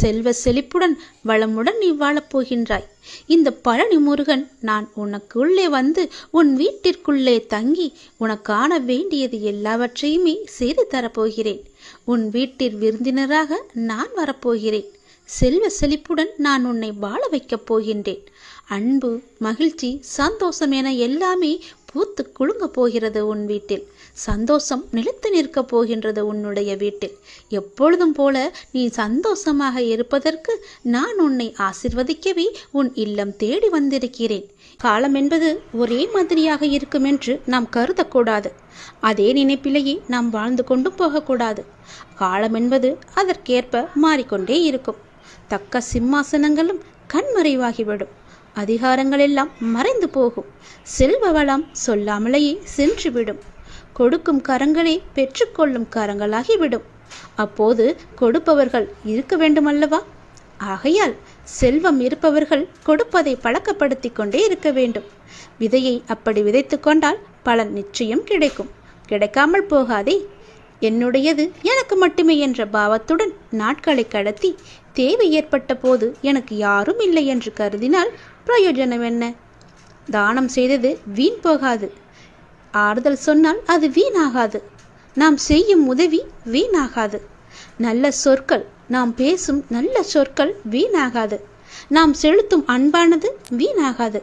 செல்வ செழிப்புடன் வளமுடன் நீ வாழப்போகின்றாய். இந்த பழனி முருகன் நான் உனக்குள்ளே வந்து உன் வீட்டிற்குள்ளே தங்கி உனக்கான வேண்டியது எல்லாவற்றையுமே செய்து தரப்போகிறேன். உன் வீட்டில் விருந்தினராக நான் வரப்போகிறேன். செல்வ செழிப்புடன் நான் உன்னை வாழ வைக்கப் போகின்றேன். அன்பு, மகிழ்ச்சி, சந்தோஷம் என எல்லாமே பூத்து குலுங்க போகிறது உன் வீட்டில். சந்தோஷம் நிலைத்து நிற்கப் போகின்றது உன்னுடைய வீட்டில். எப்பொழுதும் போல நீ சந்தோஷமாக இருப்பதற்கு நான் உன்னை ஆசிர்வதிக்கவே உன் இல்லம் தேடி வந்திருக்கிறேன். காலம் என்பது ஒரே மாதிரியாக இருக்கும் என்று நாம் கருதக்கூடாது. அதே நினைப்பிலேயே நாம் வாழ்ந்து கொண்டும் போகக்கூடாது. காலம் என்பது அதற்கேற்ப மாறிக்கொண்டே இருக்கும். தக்க சிம்மாசனங்களும் கண்மறைவாகிவிடும். அதிகாரங்கள் எல்லாம் மறைந்து போகும். செல்வ வளம் சொல்லாமலேயே சென்றுவிடும். கொடுக்கும் கரங்களே பெற்றுக்கொள்ளும் கரங்களாகிவிடும். அப்போது கொடுப்பவர்கள் இருக்க வேண்டுமல்லவா? ஆகையால் செல்வம் இருப்பவர்கள் கொடுப்பதை பழக்கப்படுத்தி கொண்டே இருக்க வேண்டும். விதையை அப்படி விதைத்து கொண்டால் பலன் நிச்சயம் கிடைக்கும். கிடைக்காமல் போகாதே. என்னுடையது எனக்கு மட்டுமே என்ற பாவத்துடன் நாட்களை கடத்தி தேவை ஏற்பட்ட போது எனக்கு யாரும் இல்லை என்று கருதினால் பிரயோஜனம் என்ன? தானம் செய்தது வீண் போகாது. ஆறுதல் சொன்னால் அது வீணாகாது. நாம் செய்யும் உதவி வீணாகாது. நல்ல சொற்கள், நாம் பேசும் நல்ல சொற்கள் வீணாகாது. நாம் செலுத்தும் அன்பானது வீணாகாது.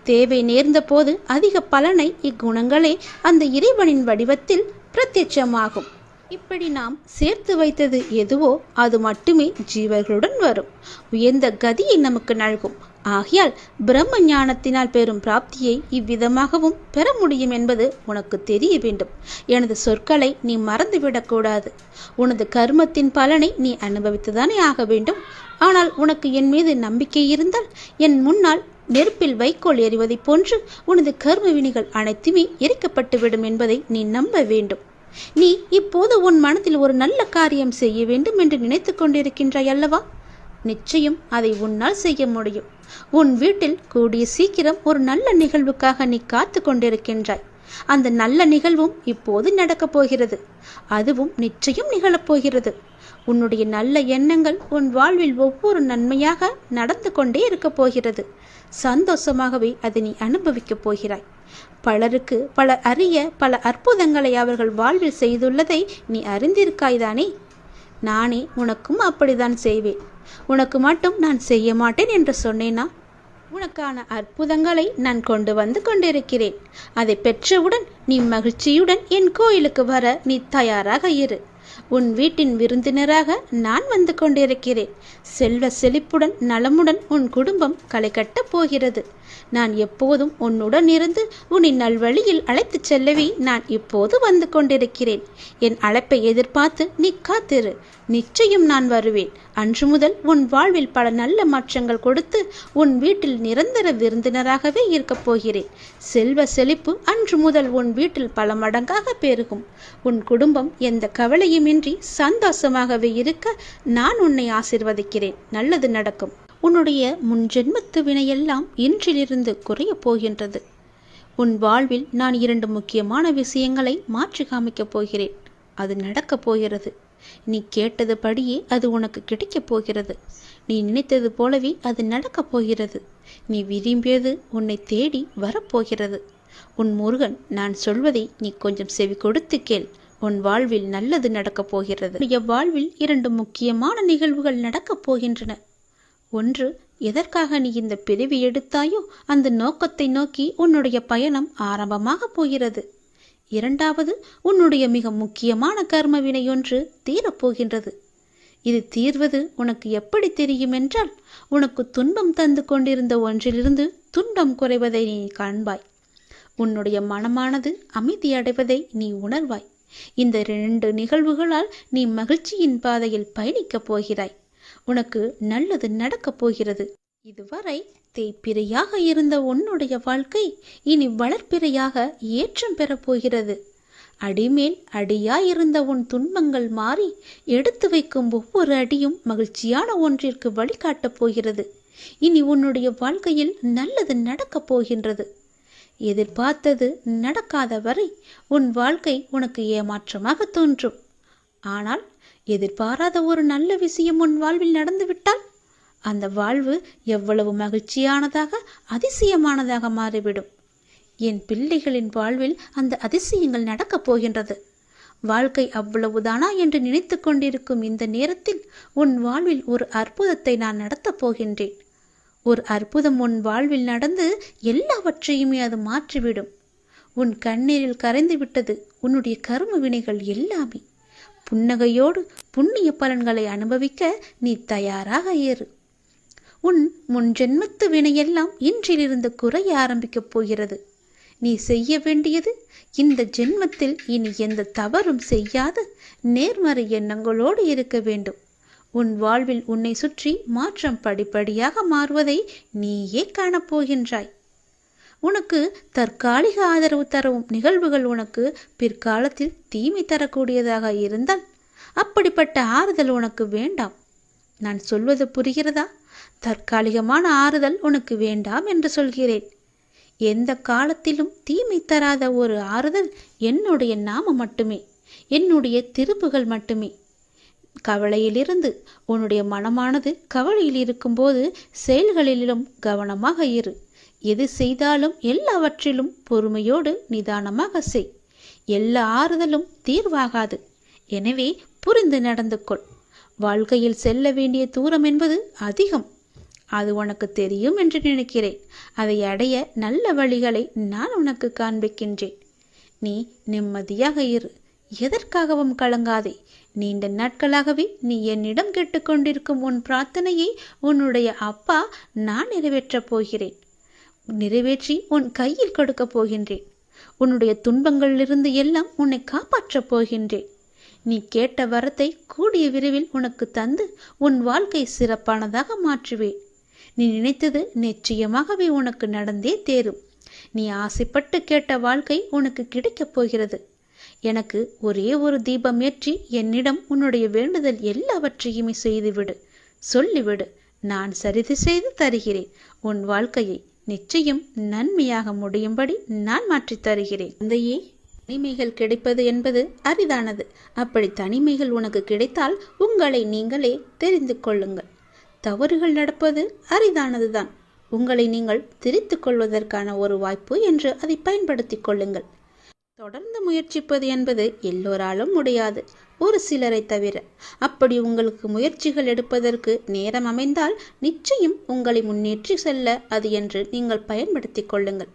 தேவை நேர்ந்த போது அதிக பலனை இக்குணங்களே அந்த இறைவனின் வடிவத்தில் பிரத்யட்சமாகும். இப்படி நாம் சேர்த்து வைத்தது எதுவோ அது மட்டுமே ஜீவர்களுடன் வரும். உயர்ந்த கதியை நமக்கு நல்கும். ஆகையால் பிரம்ம ஞானத்தினால் பெறும் பிராப்தியை இவ்விதமாகவும் பெற முடியும் என்பது உனக்கு தெரிய வேண்டும். எனது சொற்களை நீ மறந்துவிடக்கூடாது. உனது கர்மத்தின் பலனை நீ அனுபவித்துதானே ஆக வேண்டும். ஆனால் உனக்கு என் மீது நம்பிக்கை இருந்தால் என் முன்னால் நெருப்பில் வைக்கோல் எறிவதைப் போன்று உனது கர்ம வினிகள் அனைத்துமே எரிக்கப்பட்டுவிடும் என்பதை நீ நம்ப வேண்டும். நீ இப்போது உன் மனதில் ஒரு நல்ல காரியம் செய்ய வேண்டும் என்று நினைத்து கொண்டிருக்கின்றாய் அல்லவா? நிச்சயம் அதை உன்னால் செய்ய முடியும். உன் வீட்டில் கூடிய சீக்கிரம் ஒரு நல்ல நிகழ்வுக்காக நீ காத்து கொண்டிருக்கின்றாய். அந்த நல்ல நிகழ்வும் இப்போது நடக்கப் போகிறது. அதுவும் நிச்சயம் நிகழப்போகிறது. உன்னுடைய நல்ல எண்ணங்கள் உன் வாழ்வில் ஒவ்வொரு நன்மையாக நடந்து கொண்டே இருக்கப் போகிறது. சந்தோஷமாகவே அதை நீ அனுபவிக்கப் போகிறாய். பலருக்கு பலர் அறிய பல அற்புதங்களை அவர்கள் வாழ்வில் செய்துள்ளதை நீ அறிந்திருக்காய்தானே? நானே உனக்கும் அப்படித்தான் செய்வேன். உனக்கு மட்டும் நான் செய்ய மாட்டேன் என்று சொன்னேனா? உனக்கான அற்புதங்களை நான் கொண்டு வந்து கொண்டிருக்கிறேன். அதை பெற்றவுடன் நீ மகிழ்ச்சியுடன் என் கோயிலுக்கு வர நீ தயாராக இரு. உன் வீட்டின் விருந்தினராக நான் வந்து கொண்டிருக்கிறேன். செல்வ செழிப்புடன் நலமுடன் உன் குடும்பம் களை கட்டப் போகிறது. நான் எப்போதும் உன்னுடன் இருந்து உன்னை நல்வழியில் அழைத்துச் செல்லவே நான் இப்போது வந்து கொண்டிருக்கிறேன். என் அழைப்பை எதிர்பார்த்து நீ காத்திரு. நிச்சயம் நான் வருவேன். அன்று முதல் உன் வாழ்வில் பல நல்ல மாற்றங்கள் கொடுத்து உன் வீட்டில் நிரந்தர விருந்தினராகவே இருக்கப் போகிறேன். செல்வ செழிப்பு அன்று முதல் உன் வீட்டில் பல மடங்காக பெருகும். உன் குடும்பம் எந்த கவலையுமின்றி சந்தோஷமாகவே இருக்க நான் உன்னை ஆசிர்வதிக்கிறேன். நல்லது நடக்கும். உன்னுடைய முன்ஜென்மத்து வினையெல்லாம் இன்றிலிருந்து குறையப் போகின்றது. உன் வாழ்வில் நான் 2 முக்கியமான விஷயங்களை மாற்றி காமிக்கப் போகிறேன். அது நடக்கப் போகிறது. நீ கேட்டது படியே அது உனக்கு கிடைக்கப் போகிறது. நீ நினைத்தது போலவே அது நடக்கப் போகிறது. நீ விரும்பியது உன்னை தேடி வரப்போகிறது. உன் முருகன் நான் சொல்வதை நீ கொஞ்சம் செவி கொடுத்து கேள். உன் வாழ்வில் நல்லது நடக்கப் போகிறது. உன்னுடைய வாழ்வில் 2 முக்கியமான நிகழ்வுகள் நடக்கப் போகின்றன. ஒன்று, எதற்காக நீ இந்த பிறவி எடுத்தாயோ அந்த நோக்கத்தை நோக்கி உன்னுடைய பயணம் ஆரம்பமாக போகிறது. இரண்டாவது, உன்னுடைய மிக முக்கியமான கர்ம வினையொன்று தீரப்போகின்றது. இது தீர்வது உனக்கு எப்படி தெரியும் என்றால், உனக்கு துன்பம் தந்து கொண்டிருந்த ஒன்றிலிருந்து துன்பம் குறைவதை நீ காண்பாய். உன்னுடைய மனமானது அமைதியடைவதை நீ உணர்வாய். இந்த 2 நிகழ்வுகளால் நீ மகிழ்ச்சியின் பாதையில் பயணிக்கப் போகிறாய். உனக்கு நல்லது நடக்கப் போகிறது. இதுவரை தேய்பிரையாக இருந்த உன்னுடைய வாழ்க்கை இனி வளர்ப்பிறையாக ஏற்றம் பெறப் போகிறது. அடிமேல் அடியாயிருந்த உன் துன்பங்கள் மாறி எடுத்து வைக்கும் ஒவ்வொரு அடியும் மகிழ்ச்சியான ஒன்றிற்கு வழிகாட்டப் போகிறது. இனி உன்னுடைய வாழ்க்கையில் நல்லது நடக்கப் போகின்றது. எதிர்பார்த்தது நடக்காத வரை உன் வாழ்க்கை உனக்கு ஏமாற்றமாக தோன்றும். ஆனால் எதிர்பாராத ஒரு நல்ல விஷயம் உன் வாழ்வில் நடந்துவிட்டால் அந்த வாழ்வு எவ்வளவு மகிழ்ச்சியானதாக அதிசயமானதாக மாறிவிடும். என் பிள்ளைகளின் வாழ்வில் அந்த அதிசயங்கள் நடக்கப் போகின்றது. வாழ்க்கை அவ்வளவுதானா என்று நினைத்து கொண்டிருக்கும் இந்த நேரத்தில் உன் வாழ்வில் ஒரு அற்புதத்தை நான் நடத்தப் போகின்றேன். ஒரு அற்புதம் உன் வாழ்வில் நடந்து எல்லாவற்றையுமே அது மாற்றிவிடும். உன் கண்ணீரில் கரைந்து விட்டது உன்னுடைய கர்ம வினைகள் எல்லாமே. புன்னகையோடு புண்ணிய பலன்களை அனுபவிக்க நீ தயாராக ஏறு. உன் முன் ஜென்மத்து வினையெல்லாம் இன்றிலிருந்து குறைய ஆரம்பிக்கப் போகிறது. நீ செய்ய வேண்டியது இந்த ஜென்மத்தில் இனி எந்த தவறும் செய்யாது நேர்மறை எண்ணங்களோடு இருக்க வேண்டும். உன் வாழ்வில் உன்னை சுற்றி மாற்றம் படிப்படியாக மாறுவதை நீயே காணப்போகின்றாய். உனக்கு தற்காலிக ஆதரவு தரவும் நிகழ்வுகள் உனக்கு பிற்காலத்தில் தீமை தரக்கூடியதாக இருந்தால் அப்படிப்பட்ட ஆறுதல் உனக்கு வேண்டாம். நான் சொல்வது புரிகிறதா? தற்காலிகமான ஆறுதல் உனக்கு வேண்டாம் என்று சொல்கிறேன். எந்த காலத்திலும் தீமை தராத ஒரு ஆறுதல் என்னுடைய நாமம் மட்டுமே, என்னுடைய திருப்புகள் மட்டுமே. கவலையிலிருந்து உன்னுடைய மனமானது கவலையில் இருக்கும்போது செயல்களிலும் கவனமாக இரு. எது செய்தாலும் எல்லாவற்றிலும் பொறுமையோடு நிதானமாக செய். எல்லா ஆறுதலும் தீர்வாகாது. எனவே புரிந்து நடந்து கொள். வாழ்க்கையில் செல்ல வேண்டிய தூரம் என்பது அதிகம். அது உனக்கு தெரியும் என்று நினைக்கிறேன். அதை அடைய நல்ல வழிகளை நான் உனக்கு காண்பிக்கின்றேன். நீ நிம்மதியாக இரு. எதற்காகவும் கலங்காதே. நீண்ட நாட்களாகவே நீ என்னிடம் கேட்டுக்கொண்டிருக்கும் உன் பிரார்த்தனையை உன்னுடைய அப்பா நான் நிறைவேற்றப் போகிறேன். நிறைவேற்றி உன் கையில் கொடுக்கப் போகின்றேன். உன்னுடைய துன்பங்களிலிருந்து எல்லாம் உன்னை காப்பாற்றப் போகின்றேன். நீ கேட்ட வரத்தை கூடிய விரைவில் உனக்கு தந்து உன் வாழ்க்கை சிறப்பானதாக மாற்றுவேன். நீ நினைத்தது நிச்சயமாகவே உனக்கு நடந்தே தேரும். நீ ஆசைப்பட்டு கேட்ட வாழ்க்கை உனக்கு கிடைக்கப் போகிறது. எனக்கு ஒரே ஒரு தீபம் ஏற்றி என்னிடம் உன்னுடைய வேண்டுதல் எல்லாவற்றையுமே செய்துவிடு, சொல்லிவிடு. நான் சரிது செய்து தருகிறேன். உன் வாழ்க்கையை நிச்சயம் நன்மையாக முடியும்படி நான் மாற்றித் தருகிறேன். தந்தையே, தனிமைகள் கிடைப்பது என்பது அரிதானது. அப்படி தனிமைகள் உனக்கு கிடைத்தால் உங்களை நீங்களே தெரிந்து கொள்ளுங்கள். தவறுகள் நடப்பது அரிதானதுதான். உங்களை நீங்கள் திரித்து கொள்வதற்கான ஒரு வாய்ப்பு என்று அதை பயன்படுத்தி கொள்ளுங்கள். தொடர்ந்து முயற்சிப்பது என்பது எல்லோராலும் முடியாது, ஒரு சிலரை தவிர. அப்படி உங்களுக்கு முயற்சிகள் எடுப்பதற்கு நேரம் அமைந்தால் நிச்சயம் உங்களை முன்னேற்றி செல்ல அது என்று நீங்கள் பயன்படுத்தி கொள்ளுங்கள்.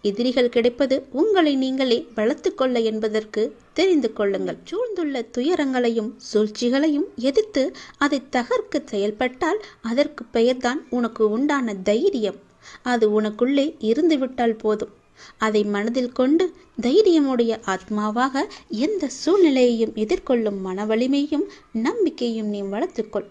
எதிரிகள் கிடைப்பது உங்களை நீங்களே வளர்த்து கொள்ள என்பதற்கு தெரிந்து கொள்ளுங்கள். சூழ்ந்துள்ள துயரங்களையும் சூழ்ச்சிகளையும் எதிர்த்து அதை தகர்க்க செயல்பட்டால் அதற்கு பெயர்தான் உனக்கு உண்டான தைரியம். அது உனக்குள்ளே இருந்துவிட்டால் போதும். அதை மனதில் கொண்டு தைரியமுடைய ஆத்மாவாக எந்த சூழ்நிலையையும் எதிர்கொள்ளும் மன வலிமையும் நம்பிக்கையும் நீ வளர்த்துக்கொள்.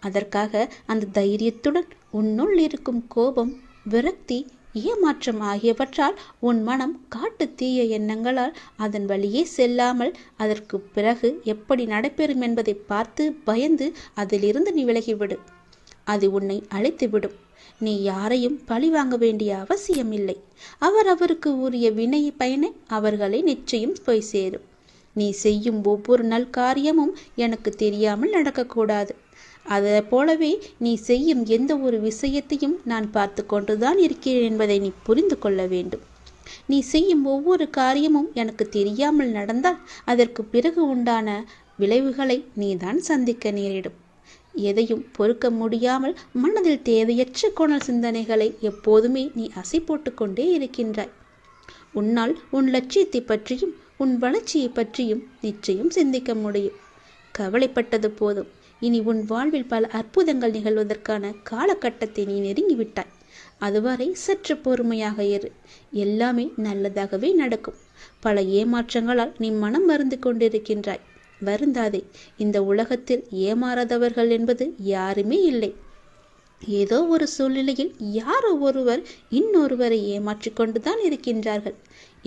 அதற்காக அந்த தைரியத்துடன் உன்னுள் இருக்கும் கோபம், விரக்தி, ஏமாற்றம் ஆகியவற்றால் உன் மனம் காட்டு தீய எண்ணங்களால் அதன் வழியே செல்லாமல் அதற்கு பிறகு எப்படி நடைபெறும் என்பதை பார்த்து பயந்து அதிலிருந்து நீ விலகிவிடு. அது உன்னை அழைத்துவிடும். நீ யாரையும் பழி வாங்க வேண்டிய அவசியம் இல்லை. அவருக்கு உரிய வினை பயனை அவர்களை நிச்சயம் போய் சேரும். நீ செய்யும் ஒவ்வொரு நல் காரியமும் எனக்கு தெரியாமல் நடக்கக்கூடாது. அதை போலவே நீ செய்யும் எந்த ஒரு விஷயத்தையும் நான் பார்த்து கொண்டுதான் இருக்கிறேன் என்பதை நீ புரிந்து கொள்ள வேண்டும். நீ செய்யும் ஒவ்வொரு காரியமும் எனக்கு தெரியாமல் நடந்தால் அதற்கு பிறகு உண்டான விளைவுகளை நீதான் சந்திக்க நேரிடும். எதையும் பொறுக்க முடியாமல் மனதில் தேவையற்ற கோணல் சிந்தனைகளை எப்போதுமே நீ அசை போட்டு கொண்டே இருக்கின்றாய். உன்னால் உன் லட்சியத்தை பற்றியும் உன் வளர்ச்சியை பற்றியும் நிச்சயம் சிந்திக்க முடியும். கவலைப்பட்டது போதும். இனி உன் வாழ்வில் பல அற்புதங்கள் நிகழ்வதற்கான காலகட்டத்தை நீ நெருங்கிவிட்டாய். அதுவரை சற்று பொறுமையாக இரு. எல்லாமே நல்லதாகவே நடக்கும். பல ஏமாற்றங்களால் நீ மனம் மருந்து கொண்டிருக்கின்றாய். வருந்தாதே. இந்த உலகத்தில் ஏமாறாதவர்கள் என்பது யாருமே இல்லை. ஏதோ ஒரு சூழ்நிலையில் யாரோ ஒருவர் இன்னொருவரை ஏமாற்றி கொண்டுதான் இருக்கின்றார்கள்.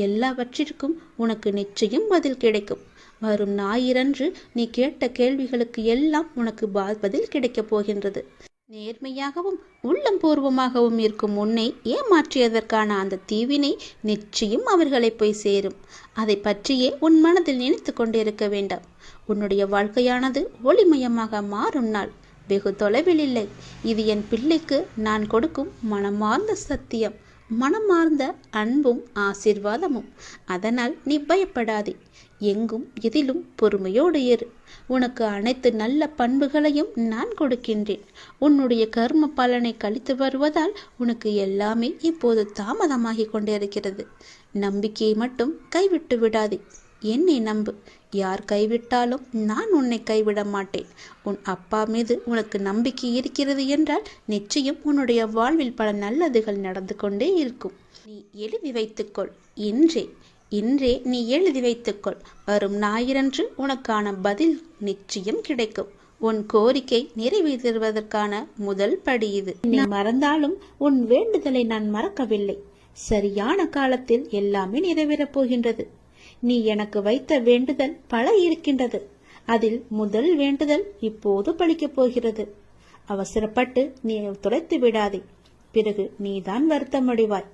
எல்லாவற்றிற்கும் உனக்கு நிச்சயம் பதில் கிடைக்கும். வரும் ஞாயிறன்று நீ கேட்ட கேள்விகளுக்கு எல்லாம் உனக்கு பதில் கிடைக்கப் போகின்றது. நேர்மையாகவும் உள்ளம் பூர்வமாகவும் இருக்கும் உன்னை ஏமாற்றியதற்கான அந்த தீவினை நிச்சயம் அவர்களை போய் சேரும். அதை பற்றியே உன் மனதில் நினைத்து கொண்டிருக்க வேண்டாம். உன்னுடைய வாழ்க்கையானது ஒளிமயமாக மாறும் நாள் வெகு தொலைவில் இல்லை. இது என் பிள்ளைக்கு நான் கொடுக்கும் மனமார்ந்த சத்தியம், மனமார்ந்த அன்பும் ஆசீர்வாதமும். அதனால் நீ பயப்படாதே. எங்கும் எதிலும் பொறுமையோடு இரு. உனக்கு அனைத்து நல்ல பண்புகளையும் நான் கொடுக்கின்றேன். உன்னுடைய கர்ம பலனை கழித்து வருவதால் உனக்கு எல்லாமே இப்போது தாமதமாகி கொண்டிருக்கிறது. நம்பிக்கையை மட்டும் கைவிட்டு விடாதே. என்னை நம்பு. யார் கைவிட்டாலும் நான் உன்னை கைவிட மாட்டேன். உன் அப்பா மீது உனக்கு நம்பிக்கை இருக்கிறது என்றால் நிச்சயம் உன்னுடைய வாழ்வில் பல நல்லதுகள் நடந்து கொண்டே இருக்கும். நீ எழுதி வைத்துக்கொள். இன்றே நீ எழுதி வைத்துக்கொள். வரும் ஞாயிறன்று உனக்கான பதில் நிச்சயம் கிடைக்கும். உன் கோரிக்கை நிறைவேற்றுவதற்கான முதல் படி இது. நீ மறந்தாலும் உன் வேண்டுதலை நான் மறக்கவில்லை. சரியான காலத்தில் எல்லாமே நிறைவேறப் போகின்றது. நீ எனக்கு வைத்த வேண்டுதல் பல இருக்கின்றது. அதில் முதல் வேண்டுதல் இப்போது பலிக்கப் போகிறது. அவசரப்பட்டு நீ துளைத்து விடாதே. பிறகு நீதான் வருத்தமடைவாய்.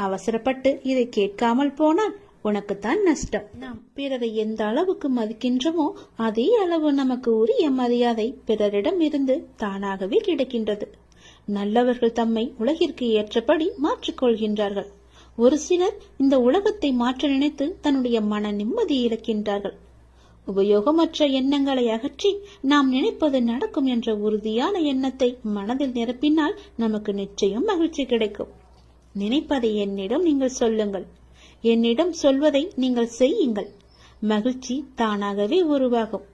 அவசரப்பட்டு இதை கேட்காமல் போனால் உனக்குத்தான் நஷ்டம். நாம் பிறரை எந்த அளவுக்கு மதிக்கின்றோமோ அதே அளவு நமக்கு உரிய மரியாதை பிறரிடம் இருந்து தானாகவே கிடைக்கின்றது. நல்லவர்கள் தம்மை உலகிற்கு ஏற்றபடி மாற்றிக்கொள்கின்றார்கள். ஒரு சிலர் இந்த உலகத்தை மாற்ற நினைத்து தன்னுடைய மன நிம்மதியை இழக்கின்றார்கள். உபயோகமற்ற எண்ணங்களை அகற்றி நாம் நினைப்பது நடக்கும் என்ற உறுதியான எண்ணத்தை மனதில் நிரப்பினால் நமக்கு நிச்சயம் மகிழ்ச்சி கிடைக்கும். நினைப்பதை என்னிடம் நீங்கள் சொல்லுங்கள். என்னிடம் சொல்வதை நீங்கள் செய்யுங்கள். மகிழ்ச்சி தானாகவே உருவாகும்.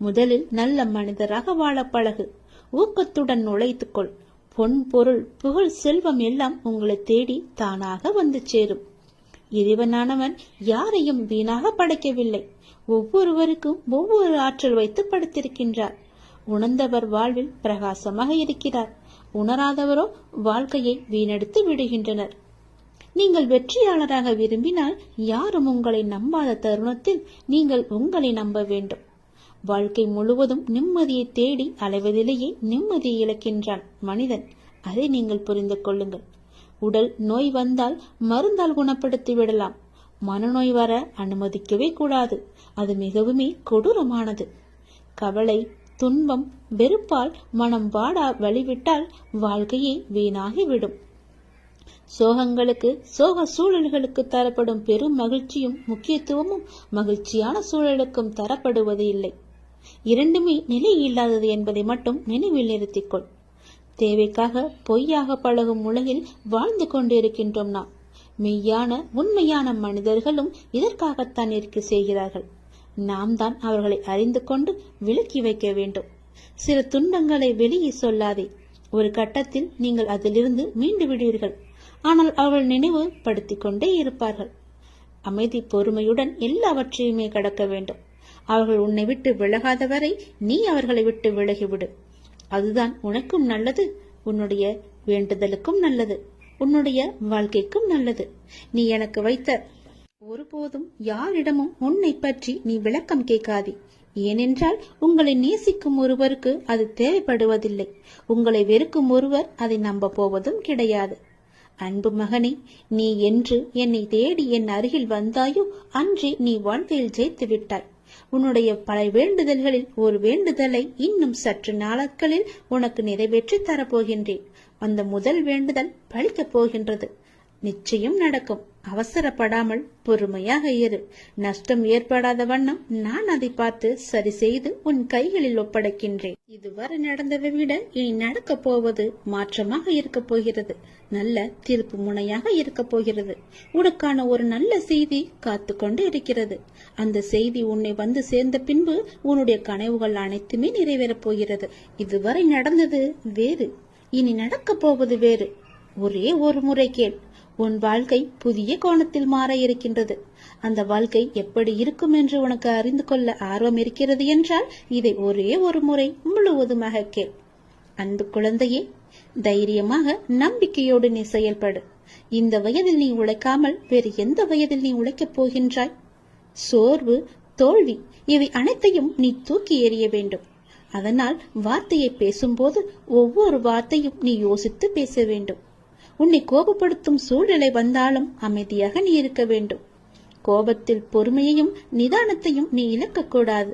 முதலில் நல்ல மனிதராக வாழ பழகு. ஊக்கத்துடன் உழைத்துக்கொள். பொன், பொருள், புகழ், செல்வம் எல்லாம் உங்களை தேடி தானாக வந்து சேரும். இறைவனானவன் யாரையும் வீணாக படைக்கவில்லை. ஒவ்வொருவருக்கும் ஒவ்வொரு ஆற்றல் வைத்து படைத்திருக்கின்றார். உணர்ந்தவர் வாழ்வில் பிரகாசமாக இருக்கிறார். உணராதவரோ வாழ்க்கையை வீணடித்து விடுகின்றனர். நீங்கள் வெற்றியாளராக விரும்பினால் யாரும் உங்களை நம்பாத தருணத்தில் நீங்கள் உங்களை நம்ப வேண்டும். வாழ்க்கை முழுவதும் நிம்மதியை தேடி அலைவதிலேயே நிம்மதியை இழக்கின்றான் மனிதன். அதை நீங்கள் புரிந்து கொள்ளுங்கள். உடல் நோய் வந்தால் மருந்தால் குணப்படுத்தி விடலாம். மனநோய் வர அனுமதிக்கவே கூடாது. அது மிகவுமே கொடூரமானது. கவலை, துன்பம், வெறுப்பால் மனம் வாடா வழிவிட்டால் வாழ்க்கையே வீணாகிவிடும். சோகங்களுக்கு, சோக சூழல்களுக்கு தரப்படும் பெரும் மகிழ்ச்சியும் முக்கியத்துவமும் மகிழ்ச்சியான சூழலுக்கும் தரப்படுவது இல்லை. இரண்டுமே நிலை இல்லாதது என்பதை மட்டும் நினைவில் நிறுத்திக்கொள். தேவைக்காக பொய்யாக பழகும் உலகில் வாழ்ந்து கொண்டிருக்கின்றோம் நாம். மெய்யான உண்மையான மனிதர்களும் இதற்காகத்தான் இருக்க செய்கிறார்கள். நாம் தான் அவர்களை அறிந்து கொண்டு விலக்கி வைக்க வேண்டும். சில துன்பங்களை வெளியே சொல்லாதே. ஒரு கட்டத்தில் நீங்கள் அதிலிருந்து மீண்டு விடுவீர்கள். ஆனால் அவர்கள் நினைவு படுத்திக் கொண்டே இருப்பார்கள். அமைதி, பொறுமையுடன் எல்லாவற்றையுமே கடக்க வேண்டும். அவர்கள் உன்னை விட்டு விலகாத வரை நீ அவர்களை விட்டு விலகிவிடு. அதுதான் உனக்கும் நல்லது, உன்னுடைய வேண்டுதலுக்கும் நல்லது, உன்னுடைய வாழ்க்கைக்கும் நல்லது. நீ எனக்கு வைத்த ஒருபோதும் யாரிடமும் உன்னை பற்றி நீ விளக்கம் கேட்காதே. ஏனென்றால் உங்களை நேசிக்கும் ஒருவருக்கு அது தேவைப்படுவதில்லை. உங்களை வெறுக்கும் ஒருவர் அதை நம்ப போவதும் கிடையாது. அன்பு மகனே, நீ என்று என்னை தேடி என் அருகில் வந்தாயோ அன்றே நீ வாழ்க்கையில் ஜெயித்து விட்டாய். உன்னுடைய பல வேண்டுதல்களில் ஒரு வேண்டுதலை இன்னும் சற்று நாட்களில் உனக்கு நிறைவேற்றி தரப்போகின்றேன். அந்த முதல் வேண்டுதல் பலிக்கப் போகின்றது. நிச்சயம் நடக்கும். அவசரப்படாமல் பொறுமையாக இரு. நஷ்டம் ஏற்படாத வண்ணம் நான் அதை பார்த்து சரி செய்து உன் கைகளில் ஒப்படைக்கின்றேன். இதுவரை நடந்ததை விட இனி நடக்கப் போவது மாற்றமாக இருக்க போகிறது. நல்ல திருப்பு முனையாக இருக்க போகிறது. உனக்கான ஒரு நல்ல செய்தி காத்து கொண்டு இருக்கிறது. அந்த செய்தி உன்னை வந்து சேர்ந்த பின்பு உன்னுடைய கனவுகள் அனைத்துமே நிறைவேறப் போகிறது. இதுவரை நடந்தது வேறு, இனி நடக்கப் போவது வேறு. ஒரே ஒரு முறை கேள். உன் வாழ்க்கை புதிய கோணத்தில் மாற இருக்கின்றது. அந்த வாழ்க்கை எப்படி இருக்கும் என்று உனக்கு அறிந்து கொள்ள ஆர்வம் இருக்கிறது என்றால் இதை ஒரே ஒரு முறை முழுவதுமாக கேள். அன்பு குழந்தையே, தைரியமாக நம்பிக்கையோடு நீ செயல்படு. இந்த வயதில் நீ உழைக்காமல் வேறு எந்த வயதில் நீ உழைக்கப் போகின்றாய்? சோர்வு, தோல்வி இவை அனைத்தையும் நீ தூக்கி எறிய வேண்டும். அதனால் வார்த்தையை பேசும்போது ஒவ்வொரு வார்த்தையும் நீ யோசித்து பேச வேண்டும். உன்னை கோபப்படுத்தும் சூழ்நிலை வந்தாலும் அமைதியாக நீ இருக்க வேண்டும். கோபத்தில் பொறுமையையும் நிதானத்தையும் நீ இழக்கக்கூடாது.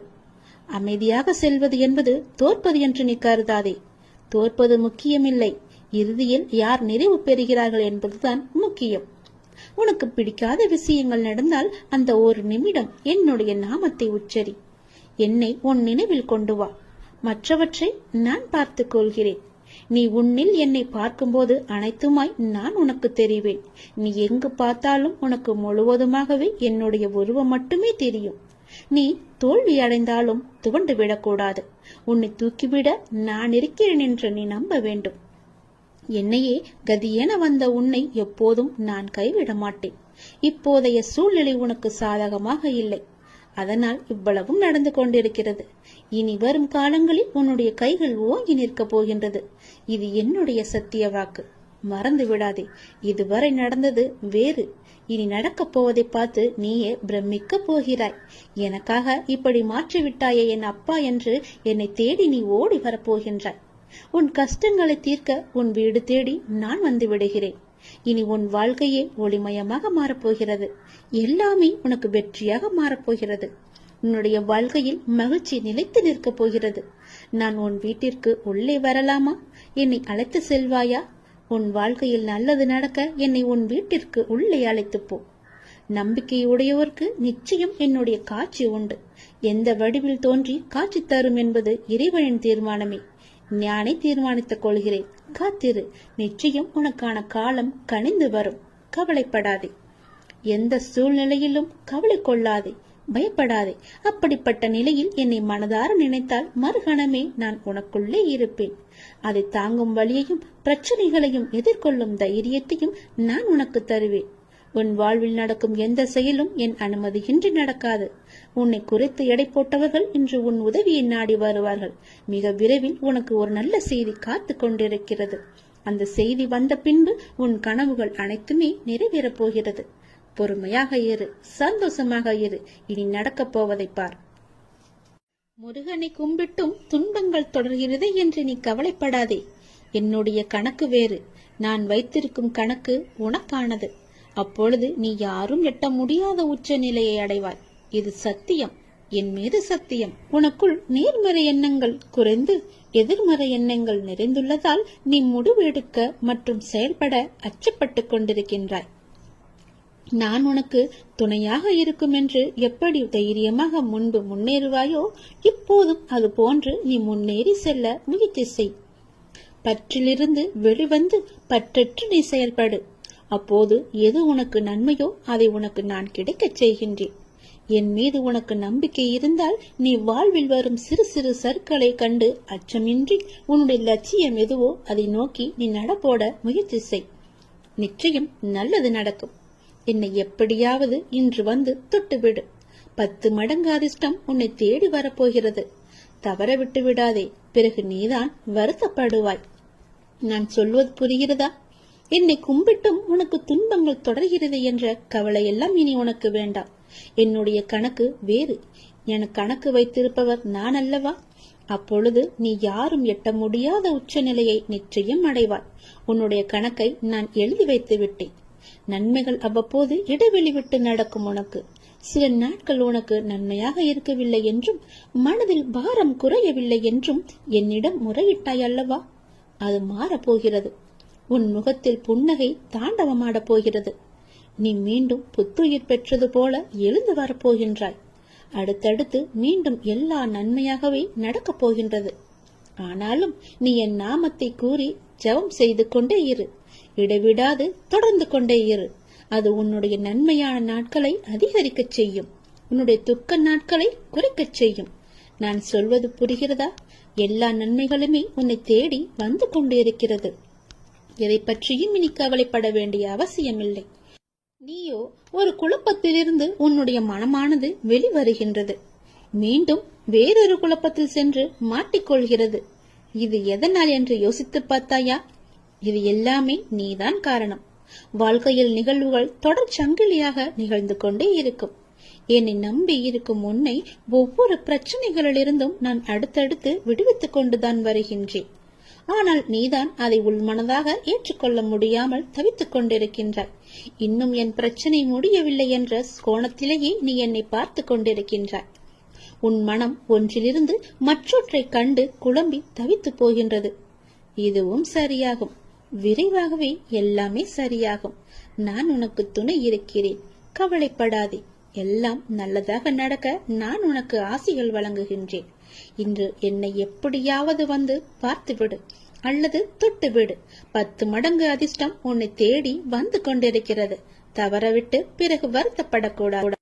அமைதியாக செல்வது என்பது தோற்பது என்று நீ கருதாதே. தோற்பது முக்கியமில்லை, இறுதியில் யார் நிறைவு பெறுகிறார்கள் என்பதுதான் முக்கியம். உனக்கு பிடிக்காத விஷயங்கள் நடந்தால் அந்த ஒரு நிமிடம் என்னுடைய நாமத்தை உச்சரி. என்னை உன் நினைவில் கொண்டு வா. மற்றவற்றை நான் பார்த்துக் கொள்கிறேன். நீ உன்னில் என்னை பார்க்கும்போது அனைத்துமாய் நான் உனக்கு தெரிவேன். நீ எங்கு பார்த்தாலும் உனக்கு முழுவதுமாகவே என்னுடைய உருவம் மட்டுமே தெரியும். நீ தோல்வி அடைந்தாலும் துவண்டு விடக்கூடாது. உன்னை தூக்கிவிட நான் இருக்கிறேன் என்று நீ நம்ப வேண்டும். என்னையே கதியென வந்த உன்னை எப்போதும் நான் கைவிட மாட்டேன். இப்போதைய சூழ்நிலை உனக்கு சாதகமாக இல்லை, அதனால் இவ்வளவும் நடந்து கொண்டிருக்கிறது. இனி வரும் காலங்களில் உன்னுடைய கைகள் ஓங்கி நிற்கப் போகின்றது. இது என்னுடைய சத்திய வாக்கு, மறந்து விடாதே. இதுவரை நடந்தது வேறு, இனி நடக்கப் போவதை பார்த்து நீயே பிரமிக்க போகிறாய். எனக்காக இப்படி மாற்றிவிட்டாயே என் அப்பா என்று என்னை தேடி நீ ஓடி வரப்போகின்றாய். உன் கஷ்டங்களை தீர்க்க உன் வீடு தேடி நான் வந்து விடுகிறேன். இனி உன் வாழ்க்கையே ஒளிமயமாக மாறப்போகிறது. எல்லாமே உனக்கு வெற்றியாக மாறப்போகிறது. உன்னுடைய வாழ்க்கையில் மகிழ்ச்சி நிலைத்து நிற்கப் போகிறது. நான் உன் வீட்டிற்கு உள்ளே வரலாமா? என்னை அழைத்து செல்வாயா? உன் வாழ்க்கையில் நல்லது நடக்க என்னை உன் வீட்டிற்கு உள்ளே அழைத்து போ. நம்பிக்கையுடையோருக்கு நிச்சயம் என்னுடைய காட்சி உண்டு. எந்த வடிவில் தோன்றி காட்சி தரும் என்பது இறைவனின் தீர்மானமே. ஞானே தீர்மானித்துக் கொள்கிறேன். காத்திரு, நிச்சயம் உனக்கான காலம் கனிந்து வரும். கவலைப்படாதே. எந்த சூழ்நிலையிலும் கவலை கொள்ளாதே, பயப்படாதே. அப்படிப்பட்ட நிலையில் என்னை மனதார நினைத்தால் மறுகணமே நான் உனக்குள்ளே இருப்பேன். அதை தாங்கும் வழியையும் பிரச்சனைகளையும் எதிர்கொள்ளும் தைரியத்தையும் நான் உனக்கு தருவேன். உன் வாழ்வில் நடக்கும் எந்த செயலும் என் அனுமதியின்றி நடக்காது. உன்னை குறைத்து எடை போட்டவர்கள் இன்று உன் உதவியை நாடி வருவார்கள். மிக விரைவில் உனக்கு ஒரு நல்ல செய்தி காத்து கொண்டிருக்கிறது. அந்த செய்தி வந்த பின்பு உன் கனவுகள் அனைத்துமே நிறைவேறப் போகிறது. பொறுமையாக இரு, சந்தோஷமாக இரு. இனி நடக்கப் போவதை பார். முருகனை கும்பிட்டும் துன்பங்கள் தொடர்கிறது என்று நீ கவலைப்படாதே. என்னுடைய கணக்கு வேறு. நான் வைத்திருக்கும் கணக்கு உனக்கானது. அப்பொழுது நீ யாரும் எட்ட முடியாத உச்ச நிலையை அடைவாய். இது சத்தியம், என் மீது சத்தியம். உனக்குள் நேர்மறை எண்ணங்கள் குறைந்து எதிர்மறை எண்ணங்கள் நிறைந்துள்ளதால் நீ முடிவு எடுக்க மற்றும் செயல்பட அச்சப்பட்டு கொண்டிருக்கின்றாய். நான் உனக்கு துணையாக இருக்கும் என்று எப்படி தைரியமாக முன்பு முன்னேறுவாயோ, இப்போதும் அது போன்று நீ முன்னேறி செல்ல முயற்சி செய். பற்றிலிருந்து வெளிவந்து பற்றற்று நீ செயல்படு. அப்போது எது உனக்கு நன்மையோ அதை உனக்கு நான் கிடைக்கச் செய்கின்றேன். என் மீது உனக்கு நம்பிக்கை இருந்தால் நீ வாழ்வில் வரும் சிறு சிறு சறுக்களை கண்டு அச்சமின்றி உன்னுடைய லட்சியம் எதுவோ அதை நோக்கி நீ நடப்போட முயற்சி செய். நிச்சயம் நல்லது நடக்கும். என்னை எப்படியாவது இன்று வந்து தொட்டுவிடு. 10 மடங்கு அதிர்ஷ்டம் உன்னை தேடி வரப்போகிறது. தவற விட்டு விடாதே, பிறகு நீதான் வருத்தப்படுவாய். நான் சொல்வது புரிகிறதா? என்னை கும்பிட்டும் உனக்கு துன்பங்கள் தொடர்கிறது என்ற கவலையெல்லாம் இனி உனக்கு வேண்டாம். என்னுடைய கணக்கு வேறு. என கணக்கு வைத்திருப்பவர் நான் அல்லவா? அப்பொழுது நீ யாரும் எட்ட முடியாத உச்சநிலையை நிச்சயம் அடைவாய். உன்னுடைய கணக்கை நான் எழுதி வைத்து விட்டேன். நன்மைகள் அவ்வப்போது இடைவெளி விட்டு நடக்கும். உனக்கு சில நாட்கள் உனக்கு நன்மையாக இருக்கவில்லை என்றும் மனதில் பாரம் குறையவில்லை என்றும் என்னிடம் முறையிட்டாய் அல்லவா? அது மாறப்போகிறது. உன் முகத்தில் புன்னகை தாண்டவமாடப் போகிறது. நீ மீண்டும் புத்துயிர் பெற்றது போல எழுந்து வரப்போகின்றாய். அடுத்தடுத்து மீண்டும் எல்லா நன்மையாகவே நடக்கப் போகின்றது. ஆனாலும் நீ என் நாமத்தை கூறி ஜெபம் செய்து கொண்டே இரு. இடைவிடாது தொடர்ந்து கொண்டே இரு. அது உன்னுடைய நன்மையான நாட்களை அதிகரிக்கச் செய்யும். உன்னுடைய துக்க நாட்களை குறைக்கச் செய்யும். நான் சொல்வது புரிகிறதா? எல்லா நன்மைகளுமே உன்னை தேடி வந்து கொண்டிருக்கிறது. எதை பற்றியும் இனி கவலைப்பட வேண்டிய அவசியமில்லை. நீயோ ஒரு குழப்பத்திலிருந்து உன்னுடைய மனமானது வெளிவருகின்றது. மீண்டும் வேறொரு குழப்பத்தில் சென்று மாட்டிக்கொள்கிறது. இது எதனால் என்று யோசித்து பார்த்தாயா? இது எல்லாமே நீதான் காரணம். வாழ்க்கையில் நிகழ்வுகள் தொடர் சங்கிலியாக நிகழ்ந்து கொண்டே இருக்கும். என்னை நம்பி இருக்கும் உன்னை ஒவ்வொரு பிரச்சனைகளிலிருந்தும் நான் அடுத்தடுத்து விடுவித்துக் கொண்டுதான் வருகின்றேன். ஆனால் நீதான் அதை உள்மனதாக ஏற்றுக்கொள்ள முடியாமல் தவித்துக் கொண்டிருக்கின்றாய். இன்னும் என் பிரச்சனை முடியவில்லை என்ற கோணத்திலேயே நீ என்னை பார்த்து கொண்டிருக்கின்றாய். உன் மனம் ஒன்றிலிருந்து மற்றொன்றை கண்டு குழம்பி தவித்து போகின்றது. இதுவும் சரியாகும். விரைவாகவே எல்லாமே சரியாகும். நான் உனக்கு துணை இருக்கிறேன். கவலைப்படாதே. எல்லாம் நல்லதாக நடக்க நான் உனக்கு ஆசிகள் வழங்குகின்றேன். இன்று என்னை எப்படியாவது வந்து பார்த்துவிடு அல்லது தொட்டுவிடு. 10 மடங்கு அதிர்ஷ்டம் உன்னை தேடி வந்து கொண்டிருக்கிறது. தவறவிட்டு பிறகு வருத்தப்படக்கூடாது.